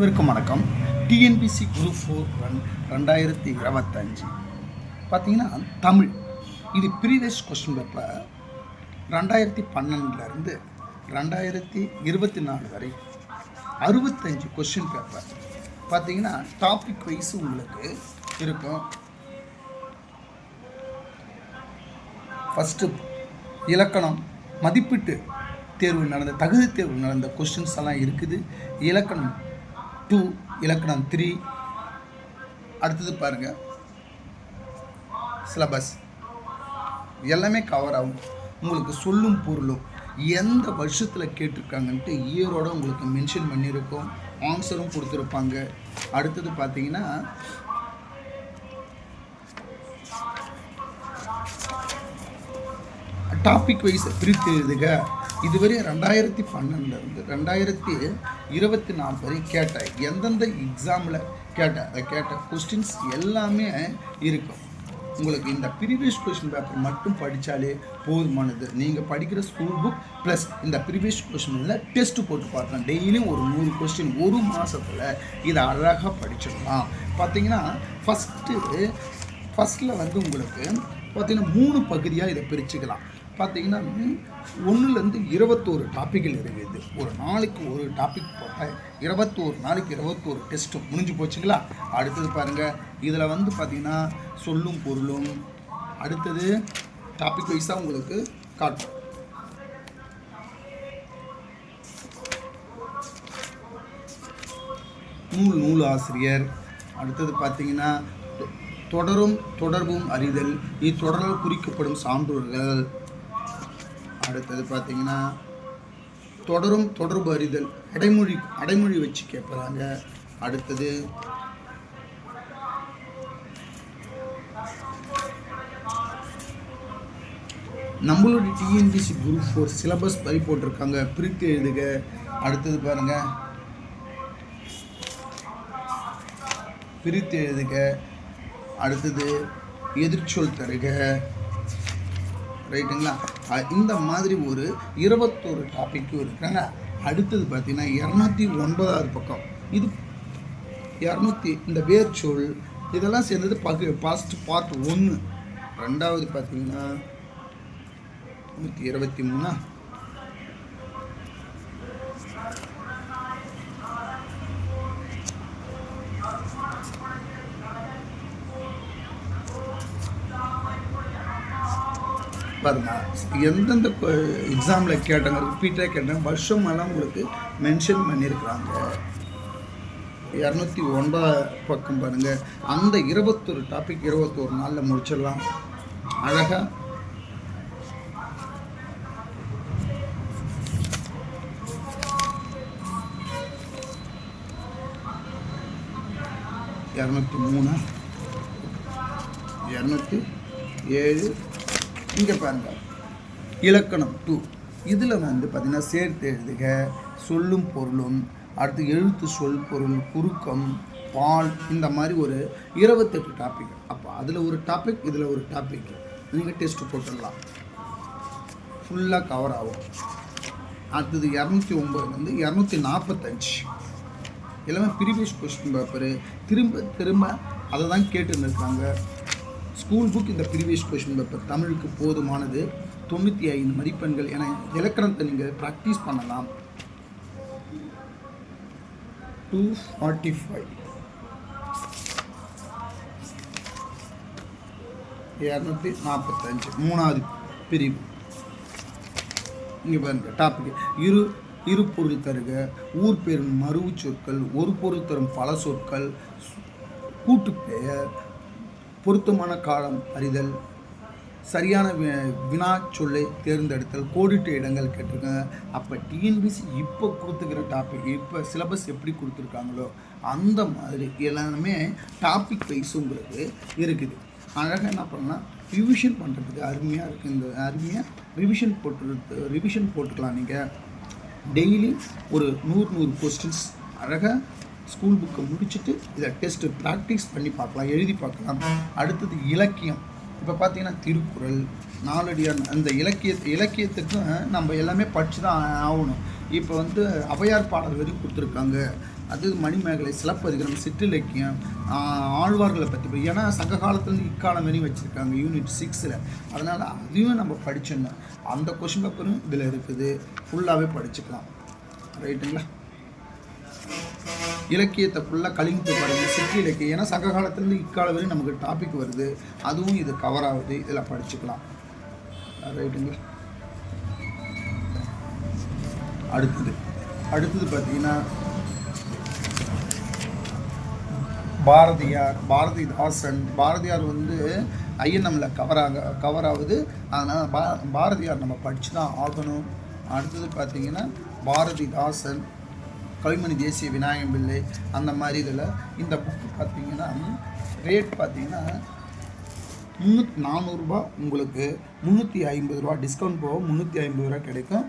வணக்கம். TNPSC group 4 2025 பார்த்தீங்கன்னா தமிழ். இது ப்ரீவியஸ் கொஸ்டின் பேப்பர் 2012 2024 வரை 65 கொஸ்டின் பேப்பர் பார்த்தீங்கன்னா டாபிக் வைஸ் உங்களுக்கு இருக்கும். ஃபஸ்ட்டு இலக்கணம் மதிப்பீட்டு தேர்வு நடந்த தகுதி தேர்வு நடந்த கொஸ்டின்ஸ் எல்லாம் இருக்குது. இலக்கணம் 2, இலக்கணம் 3. அடுத்தது பாருங்கள், சிலபஸ் எல்லாமே கவர் ஆகும். உங்களுக்கு சொல்லும் பொருளும் எந்த வருஷத்தில் கேட்டிருக்காங்கன்ட்டு இயரோட உங்களுக்கு மென்ஷன் பண்ணியிருக்கோம். ஆன்சரும் கொடுத்துருப்பாங்க. அடுத்தது பார்த்தீங்கன்னா டாபிக் வைஸ் பிரித்து எழுதுக. இதுவரை 2012 2024 வரை கேட்ட எந்தெந்த எக்ஸாமில் கேட்ட கொஸ்டின்ஸ் எல்லாமே இருக்கும். உங்களுக்கு இந்த ப்ரீவியஸ் கொஸ்டின் பேப்பர் மட்டும் படித்தாலே போதுமானது. நீங்கள் படிக்கிற ஸ்கூல் புக் ப்ளஸ் இந்த ப்ரீவியஸ் கொஸ்டினில் டெஸ்ட்டு போட்டு பார்க்கலாம். டெய்லியும் ஒரு 100 கொஸ்டின் ஒரு மாதத்தில் இதை அழகாக படிச்சிடலாம். பார்த்தீங்கன்னா ஃபஸ்ட்டில் உங்களுக்கு பார்த்தீங்கன்னா 3 பகுதியாக இதை பிரிச்சுக்கலாம். பார்த்தீங்கன்னா 1லேருந்து 21 டாப்பிக்கில் இருக்குது. ஒரு நாளைக்கு ஒரு டாபிக் போட்டால் 21 நாளைக்கு 21 டெஸ்ட்டும் முடிஞ்சு போச்சுங்களா. அடுத்தது பாருங்கள், இதில் பார்த்தீங்கன்னா சொல்லும் பொருளும் அடுத்தது டாபிக் வைஸாக உங்களுக்கு காட்டும். நூல் ஆசிரியர். அடுத்தது பார்த்தீங்கன்னா தொடர்பும் அறிதல், இத்தொடரால் குறிக்கப்படும் சான்றோர்கள். அடுத்தது பார்த்தீங்கன்னா தொடர்பு அறிதல், அடைமொழி வச்சு கேட்குறாங்க. அடுத்தது நம்மளுடைய டிஎன்பிசி குரூப் 4 சிலபஸ் படி போட்டிருக்காங்க, பிரித்து எழுதுக. அடுத்தது பாருங்க, பிரித்து எழுதுக. அடுத்தது எதிர்ச்சொல் தருக. ரைட்டுங்களா. இந்த மாதிரி ஒரு 21 டாப்பிக்கும் இருக்காங்க. அடுத்தது பார்த்தீங்கன்னா 209வது பக்கம். இது 200 இந்த வேர்ச்சொல் இதெல்லாம் சேர்ந்தது பாஸ்ட் பார்ட் 1. ரெண்டாவது பார்த்தீங்கன்னா 123 பாருங்க, எந்தெந்த எக்ஸாமில் கேட்டாங்க ரிப்பீட்டாக கேட்டாங்க வருஷமெல்லாம் உங்களுக்கு மென்ஷன் பண்ணியிருக்கிறாங்க. 209 பக்கம் பாருங்கள். அந்த 21 டாபிக் 21 நாளில் முடிச்சிடலாம் அழகாக. (203) 207. இங்கே பாருங்கள், இலக்கணம் 2. இதில் பார்த்தீங்கன்னா சேர்த்து எழுதுக, சொல்லும் பொருளும், அடுத்து எழுத்து சொல் பொருள், குறுக்கம், பால், இந்த மாதிரி ஒரு 28 டாபிக். அப்போ அதில் ஒரு டாபிக், இதில் ஒரு டாபிக் நீங்கள் டெஸ்ட்டு போட்டுடலாம். ஃபுல்லாக கவர் ஆகும். அடுத்தது 209 245 எல்லாமே ப்ரீவியஸ் கொஸ்டின் பேப்பரு. திரும்ப அதை தான் கேட்டுன்னு இருக்காங்க. ஸ்கூல் புக் இந்த ப்ரீவியஸ் கொஸ்டின் பேப்பர் தமிழுக்கு போதுமானது. 95 மதிப்பெண்கள். என இலக்கணத்தை நீங்கள் ப்ராக்டிஸ் பண்ணலாம். 245 245 3வது பிரிவு. இங்கே பாருங்கள் டாபிக் இரு பொருள் தருக, ஊர் பெறும் மறுவு சொற்கள், ஒரு பொருள் தரும் பல சொற்கள், கூட்டுப்பெயர், பொருத்தமான காலம் அறிதல், சரியான வினா சொல்லை தேர்ந்தெடுத்தல், கோடிட்ட இடங்கள் கேட்டிருக்காங்க. அப்போ டிஎன்பிசி இப்போ கொடுத்துக்கிற டாபிக், இப்போ சிலபஸ் எப்படி கொடுத்துருக்காங்களோ அந்த மாதிரி எல்லாமே டாபிக் வைஸ் உங்களுக்கு இருக்குது. அழகாக என்ன பண்ணலாம், ரிவிஷன் பண்ணுறதுக்கு அருமையாக இருக்குது. இந்த அருமையாக ரிவிஷன் போட்டுக்கலாம். நீங்கள் டெய்லி ஒரு 100 கொஸ்டின்ஸ் அழகாக ஸ்கூல் புக்கை முடிச்சுட்டு இதை டெஸ்ட்டு ப்ராக்டிஸ் பண்ணி பார்க்கலாம், எழுதி பார்க்கலாம். அடுத்தது இலக்கியம். இப்போ பார்த்தீங்கன்னா திருக்குறள், நாலடியார், அந்த இலக்கியத்துக்கும் நம்ம எல்லாமே படித்து தான் ஆகணும். இப்போ ஔவையார் பாடல் வரைக்கும் கொடுத்துருக்காங்க. அது மணிமேகலை, சிலப்பதிகாரம், சிற்றிலக்கியம், ஆழ்வார்களை பற்றி, ஏன்னா சங்க காலத்துலேருந்து இக்காலம் வரையும் வச்சுருக்காங்க யூனிட் 6ல். அதனால் அதையும் நம்ம படிச்சிடணும். அந்த கொஷின் பேப்பரும் இதில் இருக்குது, ஃபுல்லாகவே படிச்சுக்கலாம். ரைட்டுங்களா? இலக்கியத்தை ஃபுல்லாக கலிங்கத்து பாருங்கள், சிற்றிலக்கியம், ஏன்னா சங்க காலத்துலேருந்து இக்காலம் வரையும் நமக்கு டாபிக் வருது, அதுவும் இது கவர் ஆகுது, இதில் படிச்சுக்கலாம். ரைட்டுங்களா? அடுத்தது பார்த்தீங்கன்னா பாரதிதாசன். பாரதியார் வந்து ஐஎன்எம்மில் கவர் ஆகுது, அதனால் பாரதியார் நம்ம படித்து தான் ஆகணும். அடுத்தது பார்த்தீங்கன்னா பாரதிதாசன், கவிமணி தேசிய விநாயகம் பிள்ளை, அந்த மாதிரி இதில் இந்த புக்கு பார்த்தீங்கன்னா ரேட் பார்த்தீங்கன்னா 400 ரூபா, உங்களுக்கு 350 ரூபா டிஸ்கவுண்ட் போக 350 ரூபா கிடைக்கும்.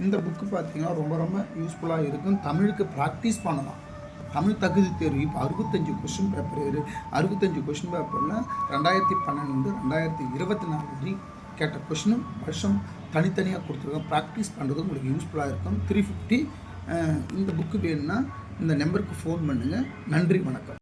இந்த புக்கு பார்த்தீங்கன்னா ரொம்ப ரொம்ப யூஸ்ஃபுல்லாக இருக்கும். தமிழுக்கு ப்ராக்டிஸ் பண்ணலாம். தமிழ் தகுதி தேர்வு இப்போ 65 கொஷின் பேப்பர் 65 கொஷின் பேப்பரில் 2012 2024 வரை கேட்ட கொஷினும் வருஷம் தனித்தனியாக கொடுத்துருக்கோம். ப்ராக்டிஸ் பண்ணுறது உங்களுக்கு யூஸ்ஃபுல்லாக இருக்கும். 350. இந்த புக்கு வேணும்னா இந்த நம்பருக்கு ஃபோன் பண்ணுங்கள். நன்றி, வணக்கம்.